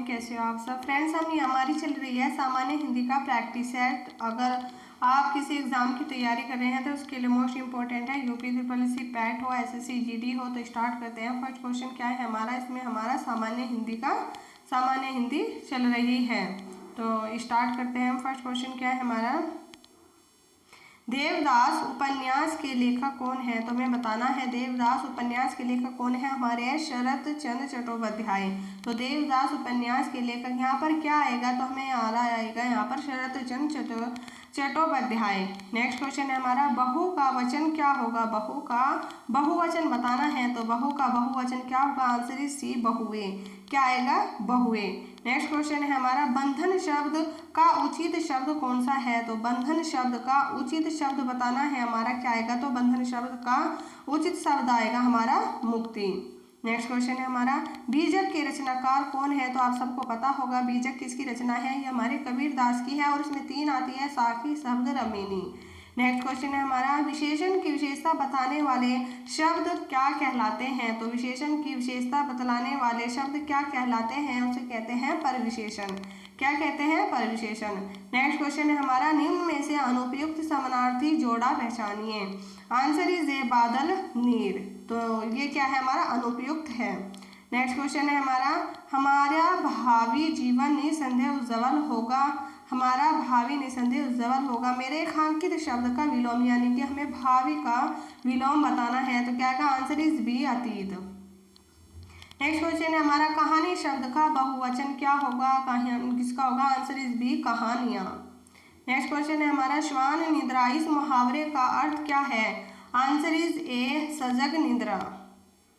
Morning, कैसे हो आप सब फ्रेंड्स। हमारी चल रही है सामान्य हिंदी का प्रैक्टिस सेट। अगर आप किसी एग्जाम की तैयारी कर रहे हैं तो उसके लिए मोस्ट इंपॉर्टेंट है यूपीएससी पैट हो, एसएससी जीडी हो। तो स्टार्ट करते हैं। फर्स्ट क्वेश्चन क्या है हमारा, इसमें हमारा सामान्य हिंदी चल रही है। तो स्टार्ट करते हैं। फर्स्ट क्वेश्चन क्या है हमारा, देवदास उपन्यास के लेखक कौन है। तो हमें बताना है देवदास उपन्यास के लेखक कौन है, हमारे शरत चंद्र चट्टोपाध्याय। तो देवदास उपन्यास के लेखक यहाँ पर क्या आएगा, तो हमें आएगा यहाँ पर शरत चंद्र चट्टोपाध्याय। नेक्स्ट क्वेश्चन है हमारा, बहु का वचन क्या होगा। बहु का बहुवचन बताना है, तो बहु का बहुवचन क्या होगा, आंसर इज सी, बहुए। क्या आएगा, बहुए। नेक्स्ट क्वेश्चन है हमारा, बंधन शब्द का उचित शब्द कौन सा है। तो बंधन शब्द का उचित शब्द बताना है हमारा, क्या आएगा, तो बंधन शब्द का उचित शब्द आएगा हमारा मुक्ति। नेक्स्ट क्वेश्चन है हमारा, बीजक के रचनाकार कौन है। तो आप सबको पता होगा बीजक किसकी रचना है, ये हमारे कबीरदास की है और इसमें 3 आती है, साखी, शब्द, रमेनी। नेक्स्ट क्वेश्चन है हमारा, विशेषण की विशेषता बताने वाले शब्द क्या कहलाते हैं। तो विशेषण की विशेषता बतलाने वाले शब्द क्या कहलाते हैं, उसे कहते हैं परिविशेषण। क्या कहते हैं, परिविशेषण। नेक्स्ट क्वेश्चन है हमारा, निम्न में से अनुपयुक्त समानार्थी जोड़ा पहचानिए। आंसर इज ए, बादल, नीर। तो ये क्या है हमारा, अनुपयुक्त है। नेक्स्ट क्वेश्चन है हमारा भावी जीवन निसंदेह उज्जवल होगा। हमारा भावी निसंदेह उज्जवल होगा मेरे रेखांकित शब्द का विलोम, यानी कि हमें भावी का विलोम बताना है। तो क्या आएगा, आंसर इज बी, अतीत। नेक्स्ट क्वेश्चन है हमारा, कहानी शब्द का बहुवचन क्या होगा, किसका होगा, आंसर इज बी, कहानियाँ। नेक्स्ट क्वेश्चन है हमारा, श्वान निद्रा, इस मुहावरे का अर्थ क्या है, आंसर इज ए, सजग निद्रा।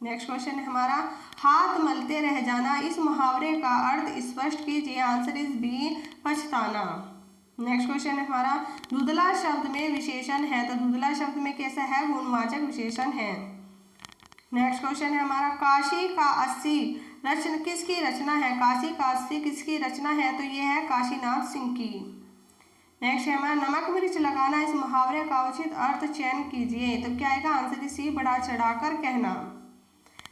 नेक्स्ट क्वेश्चन है हमारा, हाथ मलते रह जाना, इस मुहावरे का अर्थ स्पष्ट कीजिए, आंसर इज बी, पछताना। नेक्स्ट क्वेश्चन है हमारा, धुंधला शब्द में विशेषण है। तो धुंधला शब्द में कैसा है, गुणवाचक विशेषण है। नेक्स्ट क्वेश्चन है हमारा, काशी का 80 रचना किसकी रचना है। काशी का 80 किसकी रचना है, तो ये है काशीनाथ सिंह की। नेक्स्ट है हमारा, नमक मिर्च लगाना, इस मुहावरे का उचित अर्थ चयन कीजिए। तो क्या आएगा, आंसर सी, बढ़ा चढ़ाकर कहना।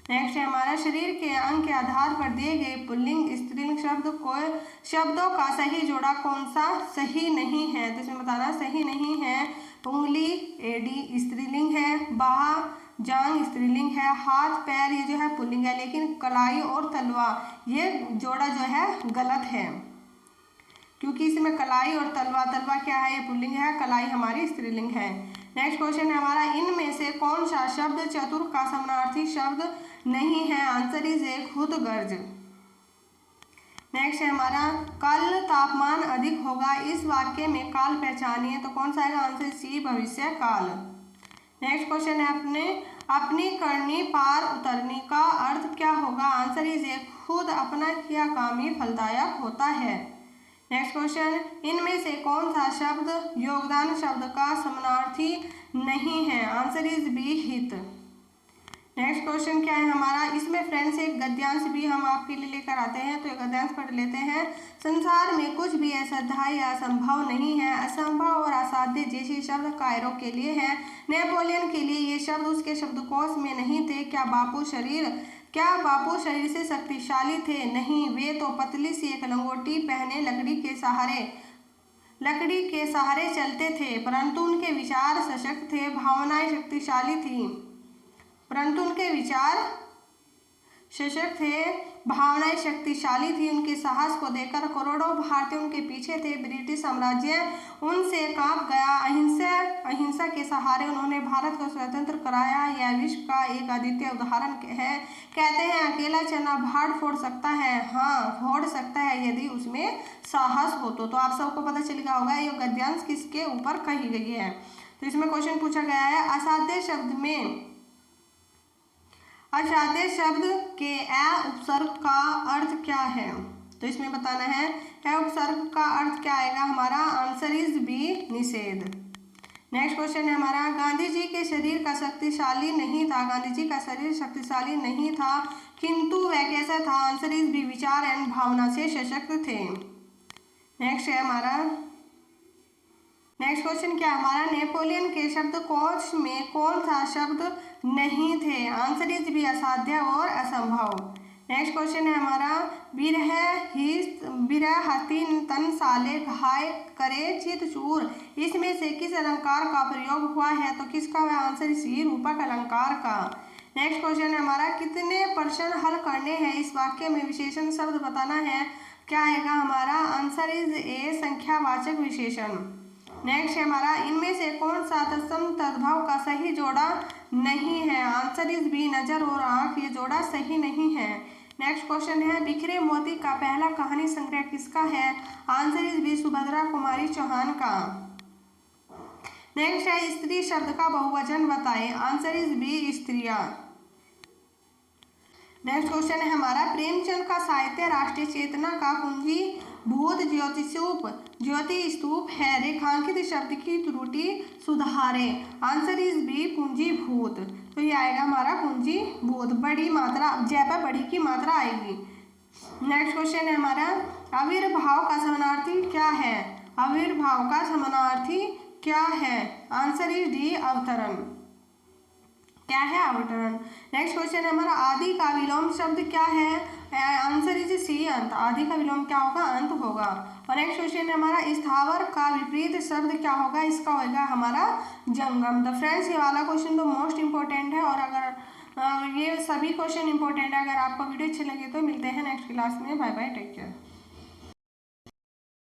नेक्स्ट है हमारा, शरीर के अंग के आधार पर दिए गए पुल्लिंग स्त्रीलिंग शब्दों का सही जोड़ा कौन सा सही नहीं है। तो इसमें बताना सही नहीं है, उंगली, एडी स्त्रीलिंग है, बाह, जांग स्त्रीलिंग है, हाथ, पैर ये जो है पुल्लिंग है, लेकिन कलाई और तलवा ये जोड़ा जो है गलत है, क्योंकि इसमें कलाई और तलवा क्या है, ये पुल्लिंग है, कलाई हमारी स्त्रीलिंग है। नेक्स्ट क्वेश्चन है हमारा, इनमें से कौन सा शब्द चतुर का समानार्थी शब्द नहीं है, आंसर इज ए, खुद गर्ज। नेक्स्ट है हमारा, कल तापमान अधिक होगा, इस वाक्य में काल पहचानिए। तो कौन सा आएगा, आंसर सी, भविष्य काल। नेक्स्ट क्वेश्चन है अपनी करनी पार उतरने का अर्थ क्या होगा, आंसर इज ए, खुद अपना किया काम ही फलदायक होता है। नेक्स्ट क्वेश्चन, इनमें से कौन सा शब्द योगदान शब्द का समानार्थी नहीं है, आंसर इज बी, हित। नेक्स्ट क्वेश्चन क्या है हमारा, इसमें फ्रेंड्स एक गद्यांश भी हम आपके लिए लेकर आते हैं। तो एक गद्यांश पढ़ लेते हैं। संसार में कुछ भी असाध्य या असंभव नहीं है, असंभव और असाध्य जैसे शब्द कायरों के लिए हैं, नेपोलियन के लिए ये शब्द उसके शब्दकोश में नहीं थे। क्या बापू शरीर से शक्तिशाली थे, नहीं, वे तो पतली सी एक लंगोटी पहने लकड़ी के सहारे चलते थे, परंतु उनके विचार सशक्त थे, भावनाएं शक्तिशाली थी, परंतु उनके विचार सशक्त थे, भावनाएं शक्तिशाली थी। उनके साहस को देखकर करोड़ों भारतीय उनके पीछे थे। ब्रिटिश साम्राज्य उनसे कांप गया। अहिंसा के सहारे उन्होंने भारत को स्वतंत्र कराया। यह विश्व का एक अद्वितीय उदाहरण है। कहते हैं अकेला चना पहाड़ फोड़ सकता है, हाँ फोड़ सकता है यदि उसमें साहस हो तो। आप सबको पता चल गया होगा ये गद्यांश किसके ऊपर कही गई है। तो इसमें क्वेश्चन पूछा गया है, असाध्य शब्द के अ उपसर्ग का अर्थ क्या है। तो इसमें बताना है अ उपसर्ग का अर्थ क्या आएगा हमारा, आंसर इज बी, निषेध। नेक्स्ट क्वेश्चन है हमारा, गांधी जी के शरीर का शक्तिशाली नहीं था। गांधी जी का शरीर शक्तिशाली नहीं था, किंतु वह कैसा था, आंसर इज बी, विचार एवं भावना से सशक्त थे। नेक्स्ट है हमारा, नेक्स्ट क्वेश्चन क्या हमारा, नेपोलियन के शब्दकोश में कौन सा शब्द नहीं थे, आंसर इज भी, असाध्य और असंभव। नेक्स्ट क्वेश्चन है हमारा बिरह हति तन साले घाय करे चित चूर, इसमें से किस अलंकार का प्रयोग हुआ है? तो किसका आंसर सी, रूपक अलंकार का। नेक्स्ट क्वेश्चन है हमारा कितने प्रश्न हल करने हैं इस वाक्य में विशेषण शब्द बताना है, क्या आएगा हमारा? आंसर इज ए, संख्यावाचक विशेषण। नेक्स्ट है हमारा इनमें से कौन सा तत्सम तद्भव का सही जोड़ा नहीं है? आंसर इज बी, नजर और आंख, ये जोड़ा सही नहीं है। नेक्स्ट क्वेश्चन है बिखरे मोती का पहला कहानी संग्रह किसका है? Answer is B, Subhadra Kumari Chauhan का। नेक्स्ट है स्त्री शब्द का बहुवचन बताएं, आंसर इज बी, स्त्रियां। नेक्स्ट क्वेश्चन है हमारा प्रेमचंद का साहित्य राष्ट्रीय चेतना का कुंजी भूत ज्योति स्तूप है, रेखांकित शब्द की त्रुटि सुधारे, आंसर इज बी, पूंजी भूत। तो ये आएगा हमारा पूंजी भूत, बड़ी मात्रा, जय पर बड़ी की मात्रा आएगी। नेक्स्ट क्वेश्चन है हमारा आविर्भाव का समानार्थी क्या है? आविर्भाव का समानार्थी क्या है? आंसर इज डी, अवतरण। क्या है? अवतरण। नेक्स्ट क्वेश्चन है हमारा आदि का विलोम शब्द क्या है? आंसर इज सी, अंत। आदि का विलोम क्या होगा? अंत होगा। और नेक्स्ट क्वेश्चन है हमारा स्थावर का विपरीत शब्द क्या होगा? इसका होगा हमारा जंगम। तो फ्रेंड्स ये वाला क्वेश्चन तो मोस्ट इंपॉर्टेंट है, और अगर ये सभी क्वेश्चन इंपॉर्टेंट है। अगर आपको वीडियो अच्छे लगे तो मिलते हैं नेक्स्ट क्लास में। Bye bye, take care.